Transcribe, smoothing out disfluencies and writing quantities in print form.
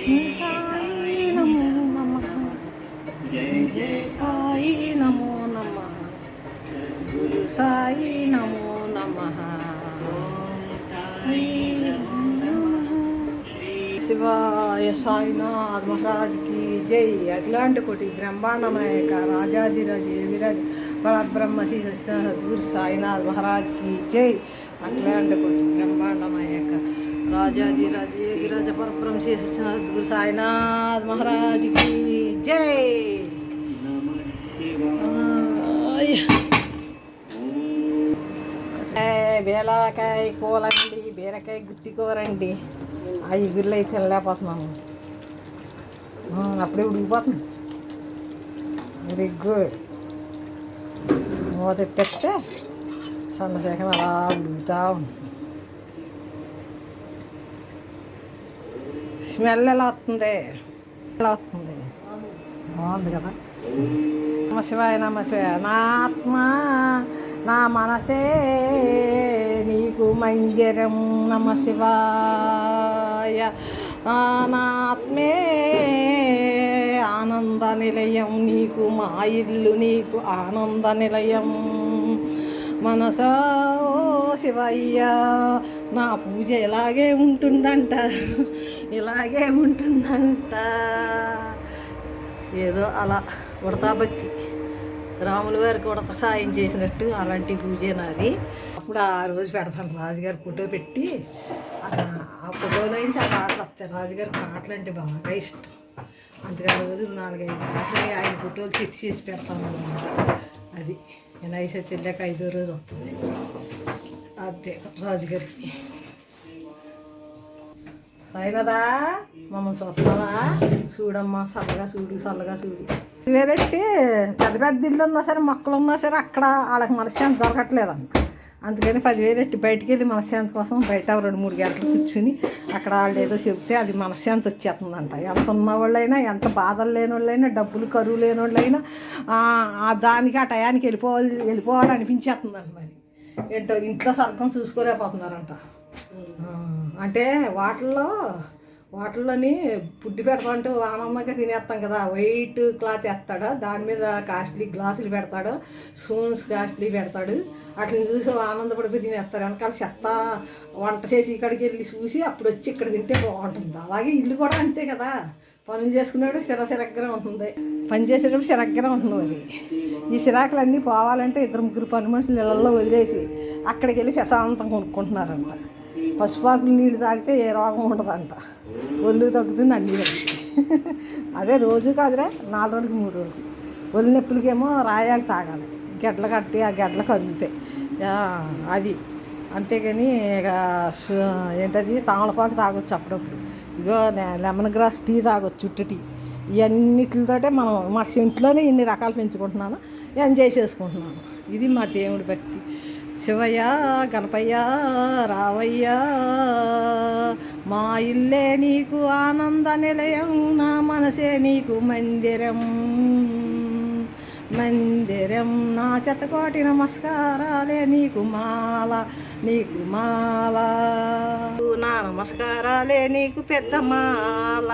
సాయి నమో నమః, జయ సాయి నమో నమః, గురు సాయి నమో నమః. శివాయ సాయినాథ్ మహారాజ్కి జై. అట్లాంటి కోటి బ్రహ్మాండనాయక రాజాధిరాజ యోగిరాజ పరబ్రహ్మ శ్రీ సద్గురు సాయినాథ్ మహారాజ్కి జై. అట్లాంటి కోటి బ్రహ్మాండనాయక రాజాధిరాజ యోగిరాజ పరబ్రహ్మ శ్రీ సద్గురు సాయినాథ్ మహారాజ్కి జై. బేలాకాయ కూలండి, బీరకాయ గుత్తికోరండి. ఆ ఇగుళ్ళు అయితే తినలేకపోతున్నాము, అప్పుడే ఉడికిపోతుంది. Very good. మూత ఎత్తేస్తే సన్నసేకం అలా ఉడుకుతూ ఉంటుంది. స్మెల్ ఎలా వస్తుంది, ఎలా వస్తుంది, బాగుంది కదా. నమ శివాయ నమ శివాయ. నా ఆత్మ నా మనసే నీకు మందిరం. నమ శివాయ. నా ఆత్మే ఆనంద నిలయం, నీకు మా ఇల్లు నీకు ఆనంద నిలయం. మనసా ఓ శివయ్య, నా పూజ ఇలాగే ఉంటుందంట, ఇలాగే ఉంటుందంట. ఏదో అలా ఉడతా భక్తి, రాముల వారికి ఉడత సాయం చేసినట్టు అలాంటి పూజే నాది. అప్పుడు ఆ రోజు పెడతాను, రాజుగారి ఫోటో పెట్టి ఆ ఫోటోలో నుంచి ఆ పాటలు వస్తాయి. రాజుగారి పాటలు అంటే బాగా ఇష్టం. అందుకని రోజు 4-5 పాటలు ఆయన ఫోటోలు సెట్ చేసి పెడతాను అన్నమాట. అది వినాయక చవితి వెళ్ళాక 5వ రోజు వస్తుంది. అదే రాజుగారికి. సాయినదా మమ్మల్ని చూస్తున్నావా, చూడమ్మా, చల్లగా చూడు, చల్లగా చూడు. వేరేంటి పెద్ద పెద్ద ఇళ్ళు ఉన్నా సరే, మొక్కలు ఉన్నా సరే, అక్కడ వాళ్ళకి మనశ్శాంతి దొరకట్లేదన్న. అందుకని 10,000 ఎట్టి బయటికి వెళ్ళి మనశ్శాంతి కోసం బయట 2-3 గంటలు కూర్చుని అక్కడ వాళ్ళు ఏదో చెబితే అది మనశ్శాంతి వచ్చేస్తుందంట. ఎంత ఉన్నవాళ్ళైనా, ఎంత బాధలు లేని వాళ్ళైనా, డబ్బులు కరువు లేని వాళ్ళైనా దానికి ఆ టయానికి వెళ్ళిపోవాలనిపించేస్తుందంట. మరి ఏంటో ఇంట్లో స్వర్గం చూసుకోలేకపోతున్నారంట. అంటే వాటిల్లోని పుడ్డి పెడతామంటూ ఆనందంగా తినేస్తాం కదా. వైట్ క్లాత్ వేస్తాడు, దాని మీద కాస్ట్లీ గ్లాసులు పెడతాడు, స్పూన్స్ కాస్ట్లీ పెడతాడు. వాటిని చూసి ఆనందపడిపోయి తినేస్తారు. వెనకాల చెత్త వంట చేసి ఇక్కడికి వెళ్ళి చూసి అప్పుడు వచ్చి ఇక్కడ తింటే బాగుంటుంది. అలాగే ఇల్లు కూడా అంతే కదా. పనులు చేసుకున్నాడు సిరగ్గా ఉంటుంది, పని చేసేటప్పుడు సిరగ్గా ఉంటుంది. మరి ఈ సిరాకులన్నీ పోవాలంటే 2-3 పని మనుషులు ఇళ్ళల్లో వదిలేసి అక్కడికి వెళ్ళి ప్రశాంతం కొనుక్కుంటున్నారంట. పసుపాకులు నీళ్ళు తాగితే ఏ రోగం ఉండదంట, ఒళ్ళు తగ్గుతుంది, అన్నీ తగ్గుతాయి. అదే రోజు కాదురా, 4 రోజులకి 3 రోజులకి. ఒళ్ళు నొప్పులకేమో రాయాకి తాగాలి, గెడ్డలు కట్టి ఆ గెడ్డలు కరుగుతాయి. అది అంతేగాని ఇక ఏంటది తామలపాకు తాగొచ్చు అప్పుడప్పుడు. ఇగో లెమన్ గ్రాస్ టీ తాగొచ్చు, చుట్టు టీ. ఇవన్నిటితోటే మాకు ఇంట్లోనే ఇన్ని రకాలు పెంచుకుంటున్నాను, ఎంజాయ్ చేసుకుంటున్నాను. ఇది మా దేవుడి భక్తి. శివయ్య గణపయ్య రావయ్యా, మా ఇల్లే నీకు ఆనంద నిలయం, నా మనసే నీకు మందిరం మందిరం. నా శతకోటి నమస్కారాలే నీకు మాల, నీకు మాల. నా నమస్కారాలే నీకు పెద్ద మాల.